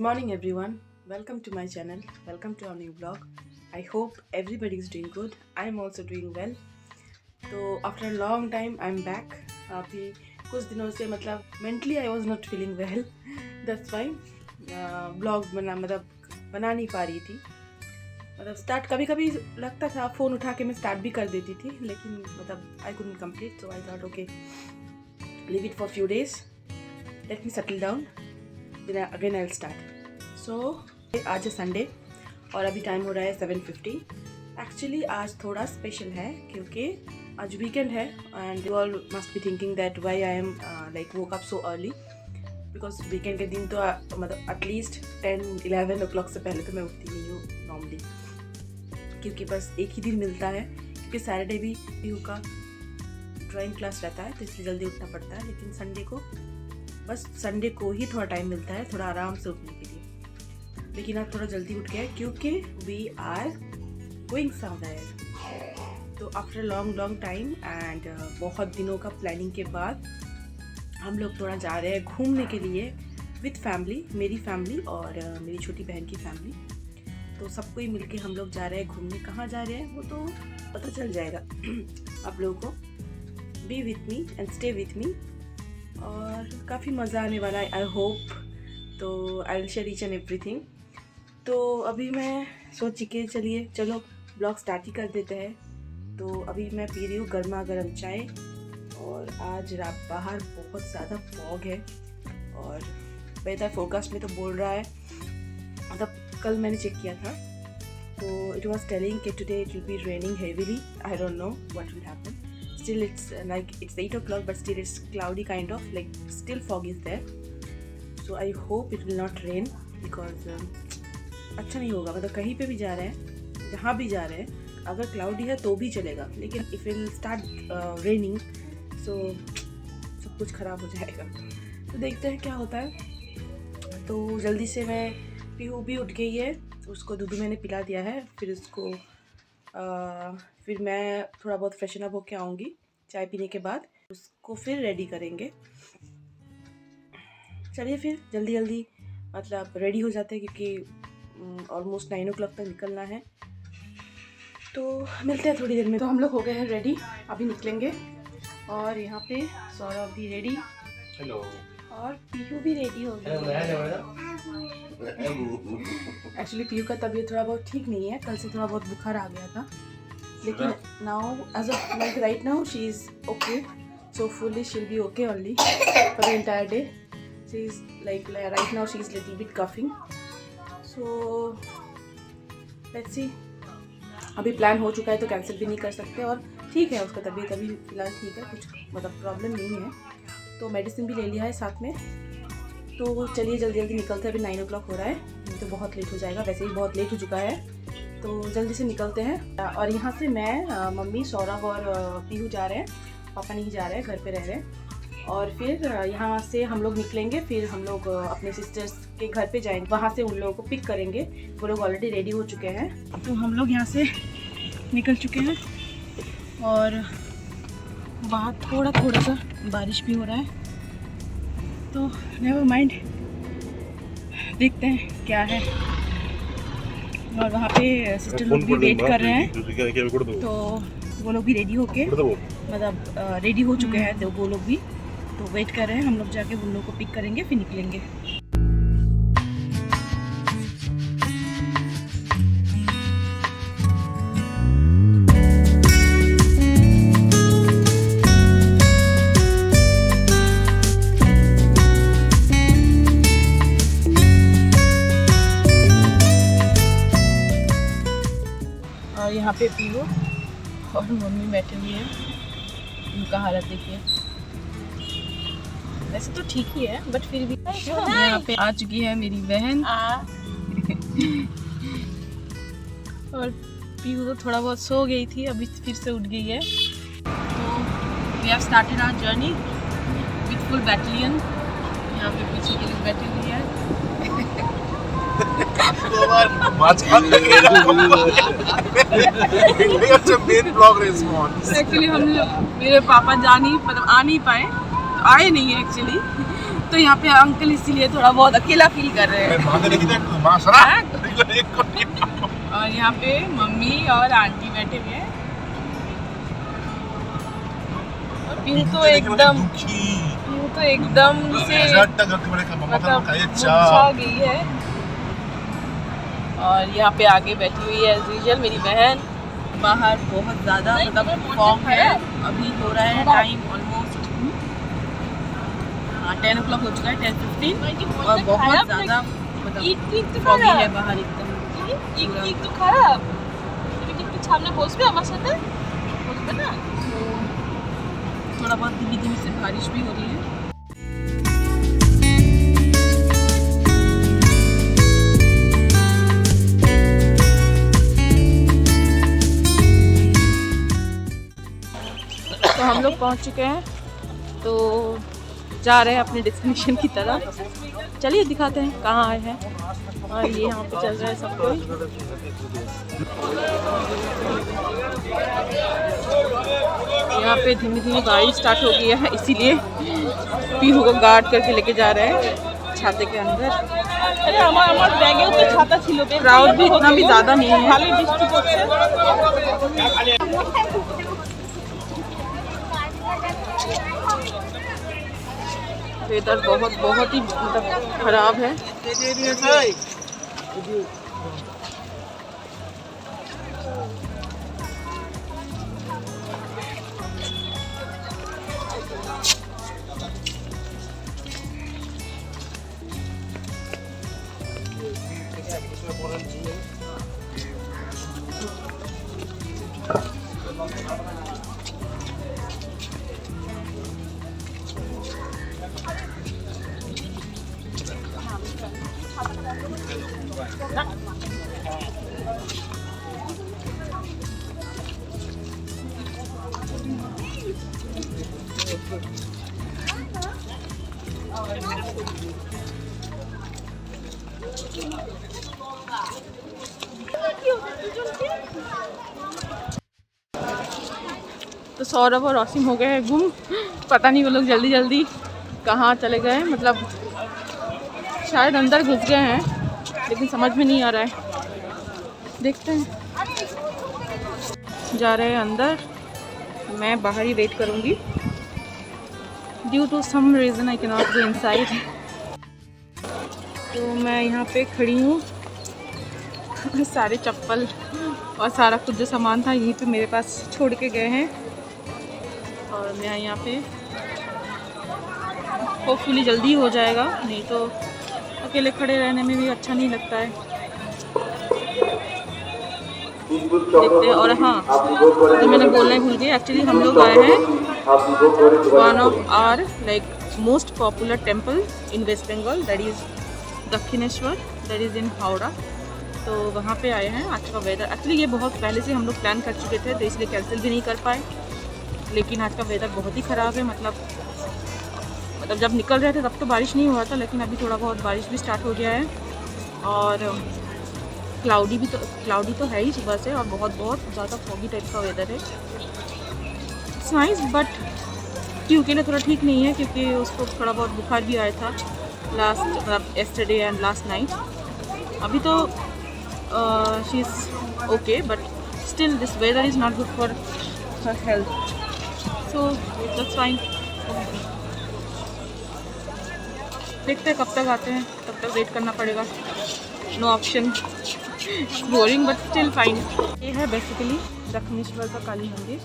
morning everyone, welcome to my channel, welcome to our new vlog. I hope everybody is doing good. I am also doing well. तो after a long time I'm back. अभी कुछ दिनों से मतलब mentally I was not feeling well. That's why vlog बना नहीं पा रही थी. मतलब स्टार्ट कभी कभी लगता था फ़ोन उठा के मैं स्टार्ट भी कर देती थी, लेकिन मतलब I couldn't complete, so I thought okay, leave it for few days, let me settle down, then again I'll start. So आज है संडे और अभी टाइम हो रहा है 7:50. एक्चुअली आज थोड़ा स्पेशल है क्योंकि आज वीकेंड है and you all must be thinking that why I am like woke up so early, because weekend के दिन तो मतलब एटलीस्ट 10-11 o'clock से पहले तो मैं उठती नहीं हूँ नॉर्मली, क्योंकि बस एक ही दिन मिलता है क्योंकि सैटरडे भी पीयू का ड्राइंग क्लास रहता है तो इसलिए जल्दी उठना पड़ता है. लेकिन संडे को बस संडे को ही थोड़ा टाइम मिलता है थोड़ा आराम से उठने के लिए. लेकिन आज थोड़ा जल्दी उठ गया क्योंकि वी आर गोइंग समवेयर. तो आफ्टर लॉन्ग टाइम एंड बहुत दिनों का प्लानिंग के बाद हम लोग थोड़ा जा रहे हैं घूमने के लिए विथ फैमिली, मेरी फैमिली और मेरी छोटी बहन की फैमिली. तो सबको ही मिलके हम लोग जा रहे हैं घूमने. कहाँ जा रहे हैं वो तो पता चल जाएगा आप लोगों को. B with me and stay with me और काफ़ी मज़ा आने वाला है आई होप. तो I will share each and everything. तो अभी मैं सोची कि चलो ब्लॉग स्टार्ट ही कर देते हैं. तो अभी मैं पी रही हूँ गर्मा गर्म चाय और आज रात बाहर बहुत ज़्यादा फॉग है और वेदर फोरकास्ट में तो बोल रहा है, मतलब कल मैंने चेक किया था तो इट वॉज टेलिंग कि today it will be raining heavily. I don't know what will happen. Still it's 8 o'clock but still it's cloudy kind of, like still fog is there. So I hope it will not rain because अच्छा नहीं होगा. मतलब कहीं पे भी जा रहे हैं, जहाँ भी जा रहे हैं, अगर क्लाउडी है तो भी चलेगा, लेकिन if it will start raining so सब कुछ ख़राब हो जाएगा. तो देखते हैं क्या होता है. तो जल्दी से मैं पीहू भी उठ गई है, उसको दूध मैंने पिला दिया है. फिर उसको फिर मैं थोड़ा बहुत फ्रेशन अप होके आऊँगी चाय पीने के बाद. उसको फिर रेडी करेंगे. चलिए फिर जल्दी मतलब रेडी हो जाते हैं क्योंकि ऑलमोस्ट 9 o'clock तक निकलना है. तो मिलते हैं थोड़ी देर में. तो हम लोग हो गए हैं रेडी, अभी निकलेंगे. और यहाँ पे सौरभ भी रेडी, हेलो, और पीहू भी रेडी हो गया. एक्चुअली पीहू का तबीयत थोड़ा बहुत ठीक नहीं है, कल से थोड़ा बहुत बुखार आ गया था, लेकिन now as of like right now she is okay. So fully she will be okay only for the entire day. She is like right now she is little bit coughing. So let's see. अभी plan हो चुका है तो cancel भी नहीं कर सकते. और ठीक है, उसका तबीयत अभी फ़िलहाल ठीक है, कुछ मतलब प्रॉब्लम नहीं है. तो मेडिसिन भी ले लिया है साथ में. तो चलिए जल्दी निकलते हैं. अभी 9 o'clock हो रहा है, नहीं तो बहुत लेट हो जाएगा. वैसे ही बहुत लेट हो चुका है, तो जल्दी से निकलते हैं. और यहाँ से मैं, मम्मी, सौरभ और पीहू जा रहे हैं. पापा नहीं जा रहे हैं, घर पे रह रहे हैं. और फिर यहाँ से हम लोग निकलेंगे. फिर हम लोग अपने सिस्टर्स के घर पे जाएंगे, वहाँ से उन लोगों को पिक करेंगे. वो लोग ऑलरेडी रेडी हो चुके हैं. तो हम लोग यहाँ से निकल चुके हैं और बाहर थोड़ा सा बारिश भी हो रहा है. तो नेवर माइंड, देखते हैं क्या है. और वहाँ पे सिस्टर लोग भी वेट कर रहे हैं. तो वो लोग भी रेडी होके मतलब रेडी हो चुके हैं. तो वो लोग भी तो वेट कर रहे हैं. हम लोग जाके उन लोगों को पिक करेंगे फिर निकलेंगे. और यहाँ पे पीहू और मम्मी बैठे हुई है. उनका हालत देखिए. वैसे तो ठीक ही है बट फिर भी. यहाँ पे आ चुकी है मेरी बहन और पीहू तो थोड़ा बहुत सो गई थी, अभी फिर से उठ गई है. तो we have started our journey with full battalion. यहाँ पे पीछे के लिए बैठी हुई है. एक्चुअली हम लोग, मेरे पापा आ नहीं पाए, तो आए नहीं है एक्चुअली. तो यहाँ पे अंकल इसीलिए थोड़ा बहुत अकेला फील कर रहे हैं। और यहाँ पे मम्मी और आंटी बैठे हुए हैं। और पीहू तो एकदम से मतलब मुरझा गई है। और यहाँ पे आगे बैठी हुई है एज यूजुअल मेरी बहन। बाहर बहुत ज़्यादा मतलब फॉग है। अभी हो रहा है टाइम ऑलमोस्ट 10 o'clock हो चुका है, 10:15 और बहुत ज़्यादा मतलब फॉगी है बाहर एकदम। একটু খারাপ, তুমি কি একটু সামনে বসবে আমার সাথে? বসবে না? थोड़ा बहुत धीमी धीमी से बारिश भी हो रही है। तो हम लोग पहुंच चुके हैं, तो जा रहे हैं अपने डेस्टिनेशन की तरफ। चलिए दिखाते हैं कहाँ आए हैं। और ये यहाँ पे चल रहा है सब कोई। यहाँ पे धीमी धीमी बारिश स्टार्ट हो गई है, इसीलिए पीहू को गार्ड करके लेके जा रहे हैं छाते के अंदर। अरे আমার ব্যাগেও তো ছাতা ছিল। क्राउड भी इतना भी ज़्यादा नहीं है। ভালোই বৃষ্টি পড়ছে। वेदर बहुत ही मतलब खराब है। तो सौरभ और असीम हो गए हैं गुम। पता नहीं वो लोग जल्दी जल्दी कहाँ चले गए, मतलब शायद अंदर घुस गए हैं, लेकिन समझ में नहीं आ रहा है। देखते हैं। जा रहे हैं अंदर, मैं बाहर ही वेट करूँगी। Due to some reason I can not go inside. तो मैं यहाँ पे खड़ी हूँ। सारे चप्पल और सारा कुछ जो सामान था यहीं पे मेरे पास छोड़ के गए हैं। और मैं यहाँ पे होपफुली जल्दी हो जाएगा, नहीं तो अकेले खड़े रहने में भी अच्छा नहीं लगता है। देखते हैं। और हाँ, तो मैंने बोलना ही भूल गई, एक्चुअली हम लोग आए हैं one of our like most popular temple in West Bengal, that is Dakshineswar, that is in Howrah. तो वहाँ पे आए हैं। आज का वेदर एक्चुअली ये बहुत पहले से हम लोग प्लान कर चुके थे, तो इसलिए कैंसिल भी नहीं कर पाए। लेकिन आज का वेदर बहुत ही ख़राब है। मतलब जब निकल रहे थे तब तो बारिश नहीं हुआ था, लेकिन अभी थोड़ा बहुत बारिश भी स्टार्ट हो गया है। और क्लाउडी तो है ही सुबह से, और बहुत ज़्यादा फॉगी टाइप का वेदर है। इट्स नाइस, बट पीहू के लिए थोड़ा ठीक नहीं है, क्योंकि उसको थोड़ा बहुत बुखार भी आया था last yesterday and last night. अभी तो she is okay, but still this weather is not good for her health, so that's fine. देखते हैं कब तक आते हैं, तब तक वेट करना पड़ेगा। No option, boring but still fine. ये है बेसिकली दक्षिणेश्वर का काली मंदिर।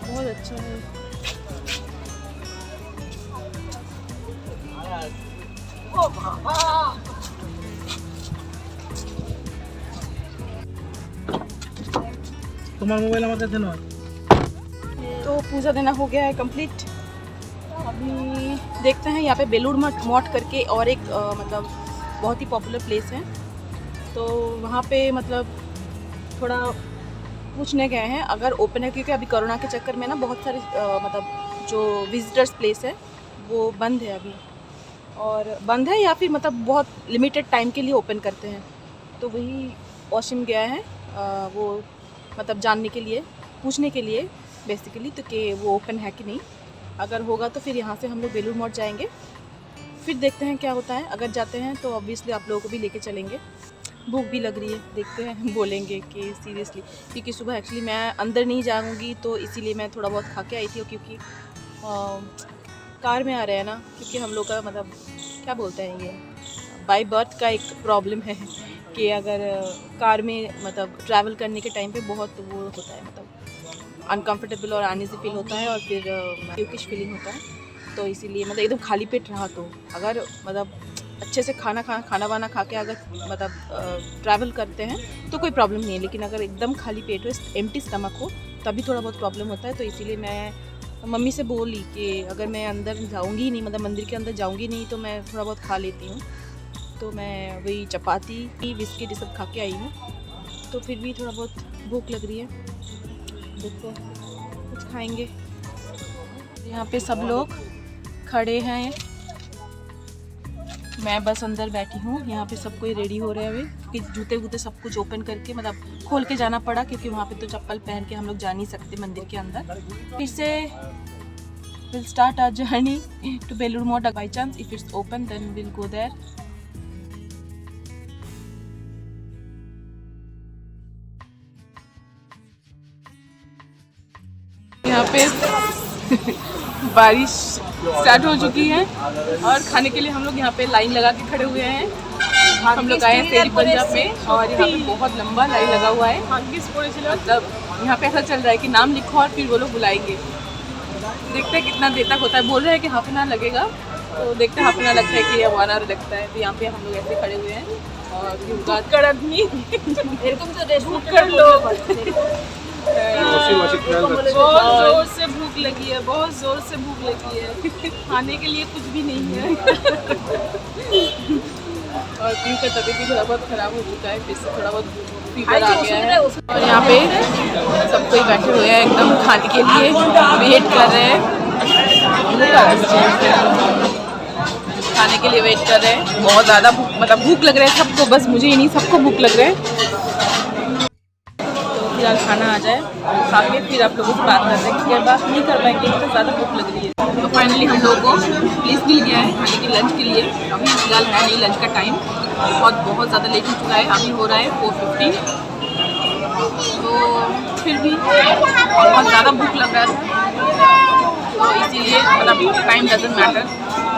बहुत अच्छा है। तुम्हारा मोबाइल हमारे साथ ना। तो पूजा देना हो गया है कंप्लीट। अभी देखते हैं, यहाँ पे बेलूर मठ करके और एक मतलब बहुत ही पॉपुलर प्लेस है, तो वहाँ पे मतलब थोड़ा पूछने गए हैं अगर ओपन है, क्योंकि अभी कोरोना के चक्कर में ना बहुत सारे मतलब जो विजिटर्स प्लेस है वो बंद है अभी, और बंद है या फिर मतलब बहुत लिमिटेड टाइम के लिए ओपन करते हैं। तो वही वॉशिम गया है वो मतलब जानने के लिए, पूछने के लिए बेसिकली, तो कि वो ओपन है कि नहीं। अगर होगा तो फिर यहाँ से हम लोग बेलूर मठ जाएंगे, फिर देखते हैं क्या होता है। अगर जाते हैं तो ऑब्वियसली आप लोगों को भी लेके चलेंगे। भूख भी लग रही है, देखते हैं बोलेंगे कि सीरियसली, क्योंकि सुबह एक्चुअली मैं अंदर नहीं जाऊँगी तो इसीलिए मैं थोड़ा बहुत खा के आई थी, क्योंकि कार में आ रहे हैं ना, क्योंकि हम लोग का मतलब क्या बोलते हैं, ये बाय बर्थ का एक प्रॉब्लम है कि अगर कार में मतलब ट्रैवल करने के टाइम पे बहुत वो होता है, मतलब अनकंफर्टेबल और अनईजी फील होता है, और फिर ड्यूकिश फीलिंग होता है। तो इसीलिए मतलब एकदम खाली पेट रहा तो अगर मतलब अच्छे से खाना वाना खा के अगर मतलब ट्रैवल करते हैं तो कोई प्रॉब्लम नहीं है, लेकिन अगर एकदम खाली पेट हो, एम्प्टी स्टमक हो, तभी थोड़ा बहुत प्रॉब्लम होता है। तो इसीलिए मैं मम्मी से बोली कि अगर मैं अंदर जाऊंगी नहीं, मतलब मंदिर के अंदर जाऊंगी नहीं, तो मैं थोड़ा बहुत खा लेती हूँ। तो मैं वही चपाती बिस्किट ये सब खा के आई हूँ, तो फिर भी थोड़ा बहुत भूख लग रही है, देखो कुछ खाएंगे। यहाँ पे सब लोग खड़े हैं, मैं बस अंदर बैठी हूँ। यहाँ पे सब कोई रेडी हो रहे हैं अभी, क्योंकि जूते वूते सब कुछ ओपन करके मतलब खोल के जाना पड़ा, क्योंकि वहाँ पे तो चप्पल पहन के हम लोग जा नहीं सकते मंदिर के अंदर। फिर से we'll start our journey to Belur Mott. By chance, if it's open, then we'll go there. यहाँ पे बारिश स्टार्ट हो चुकी है और खाने के लिए हम लोग यहाँ पे लाइन लगा के खड़े हुए हैं। हम लोग आए हैं तेरी पंजाब में और यहाँ पे बहुत लंबा लाइन लगा हुआ है। मतलब यहाँ पे ऐसा चल रहा है कि नाम लिखो और फिर वो लोग बुलाएंगे। देखते हैं कितना देर तक होता है। बोल रहे हैं कि हाफ एन आवर लगेगा, तो देखते हैं हाफ एन आवर लगता है कि 1 आवर लगता है। तो यहाँ पे हम लोग ऐसे खड़े हुए हैं और कर आदमी कर लो। बहुत जोर से भूख लगी है, बहुत जोर से भूख लगी है। खाने के लिए कुछ भी नहीं है। और पीयू का तबीयत भी थोड़ा बहुत ख़राब हो चुका है, फिर से थोड़ा बहुत फीवर आ गया है। और यहाँ पे सब कोई बैठे हुए हैं एकदम खाने के लिए, वेट कर रहे हैं। खाने के लिए वेट कर रहे हैं। बहुत ज़्यादा मतलब भूख लग रहा है सबको, बस मुझे ही नहीं सबको भूख लग रहा है। फिलहाल खाना आ जाए, खा के फिर आप लोगों से बात करते हैं, क्योंकि बात नहीं कर पाएंगे तो ज़्यादा भूख लग रही है। तो फाइनली हम लोगों को प्लेस मिल गया है खाने के लंच के लिए। अभी फिलहाल है नहीं लंच का टाइम, बहुत ज़्यादा लेट हो चुका है। अभी हो रहा है 4:50, तो फिर भी बहुत ज़्यादा भूख लग रहा था, तो इसीलिए मतलब टाइम डजंट मैटर,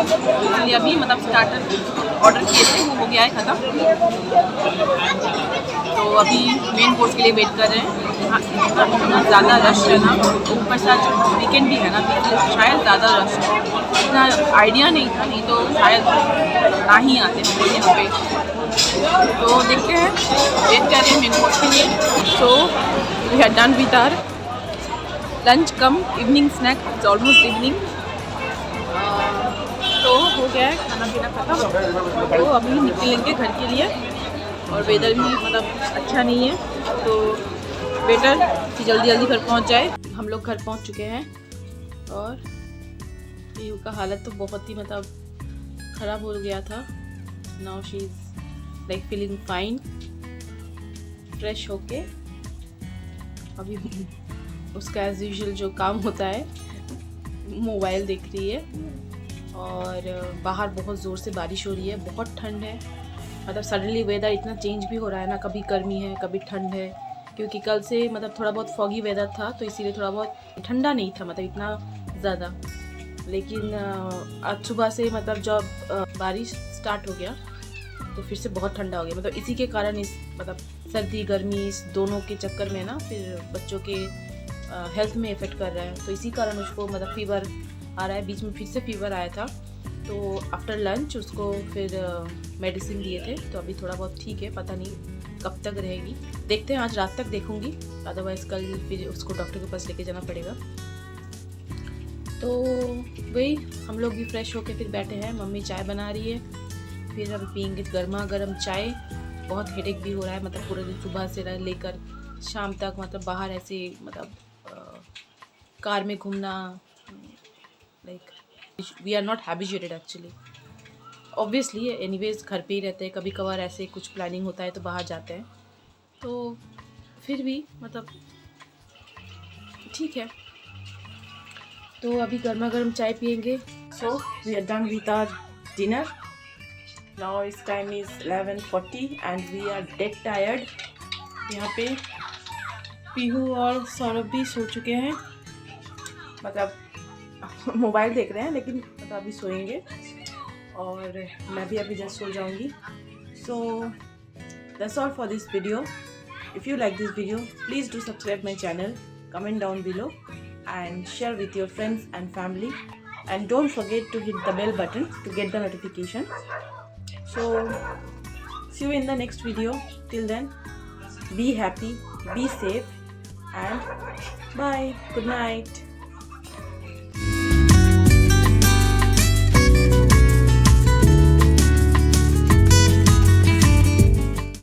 इसलिए अभी मतलब स्टार्टर ऑर्डर किए थे, वो हो गया है ख़त्म। तो अभी मेन कोर्स के लिए वेट कर रहे हैं। यहाँ इतना ज़्यादा रश है ना, ऊपर से आज वीकेंड भी है ना, तो शायद ज़्यादा रश है। इतना आइडिया नहीं था, नहीं तो शायद ना ही आते हैं यहाँ पे। तो देखते हैं, वेट कर रहे हैं मेन कोर्स के लिए। So we have done with our lunch come evening snack, it's almost evening. तो हो गया है खाना पीना खत्म, तो अभी निकलेंगे घर के लिए। और वेदर भी मतलब अच्छा नहीं है, तो बेटर कि जल्दी जल्दी घर पहुंच जाए। हम लोग घर पहुंच चुके हैं और पीयू का हालत तो बहुत ही मतलब ख़राब हो गया था। Now she is like feeling fine, fresh होके अभी उसका एज यूजुअल जो काम होता है, मोबाइल देख रही है। और बाहर बहुत ज़ोर से बारिश हो रही है, बहुत ठंड है। मतलब सडनली वेदर इतना चेंज भी हो रहा है ना, कभी गर्मी है कभी ठंड है, क्योंकि कल से मतलब थोड़ा बहुत फॉगी वेदर था, तो इसीलिए थोड़ा बहुत ठंडा नहीं था मतलब इतना ज़्यादा। लेकिन आज सुबह से मतलब जब बारिश स्टार्ट हो गया तो फिर से बहुत ठंडा हो गया। मतलब इसी के कारण इस मतलब सर्दी गर्मी इस दोनों के चक्कर में ना फिर बच्चों के हेल्थ में इफ़ेक्ट कर रहा है। तो इसी कारण उसको मतलब फीवर आ रहा है। बीच में फिर से फीवर आया था, तो आफ्टर लंच उसको फिर मेडिसिन दिए थे, तो अभी थोड़ा बहुत ठीक है। पता नहीं कब तक रहेगी, देखते हैं। आज रात तक देखूंगी, अदरवाइज़ कल फिर उसको डॉक्टर के पास लेके जाना पड़ेगा। तो वही हम लोग भी फ्रेश होके फिर बैठे हैं। मम्मी चाय बना रही है, फिर हम पियेंगे गर्मा गर्म चाय। बहुत हेडेक भी हो रहा है, मतलब पूरे दिन सुबह से लेकर शाम तक मतलब बाहर ऐसे मतलब कार में घूमना, like we are not habituated actually. Obviously anyways घर पे ही रहते हैं, कभी कभार ऐसे कुछ प्लानिंग होता है तो बाहर जाते हैं। तो फिर भी मतलब ठीक है। तो अभी गर्मा गर्म चाय पियेंगे। So we are done with our dinner. Now its time is 11:40 and we are dead tired. यहाँ पे पीहू और सौरभ भी सो चुके हैं, मतलब मोबाइल देख रहे हैं, लेकिन मतलब अभी सोएंगे और मैं भी अभी जस्ट सो जाऊंगी. So that's all for this video. If you like this video, please do subscribe my channel, comment down below and share with your friends and family, and don't forget to hit the bell button to get the notification. So see you in the next video. Till then, be happy, be safe, and bye. Good night.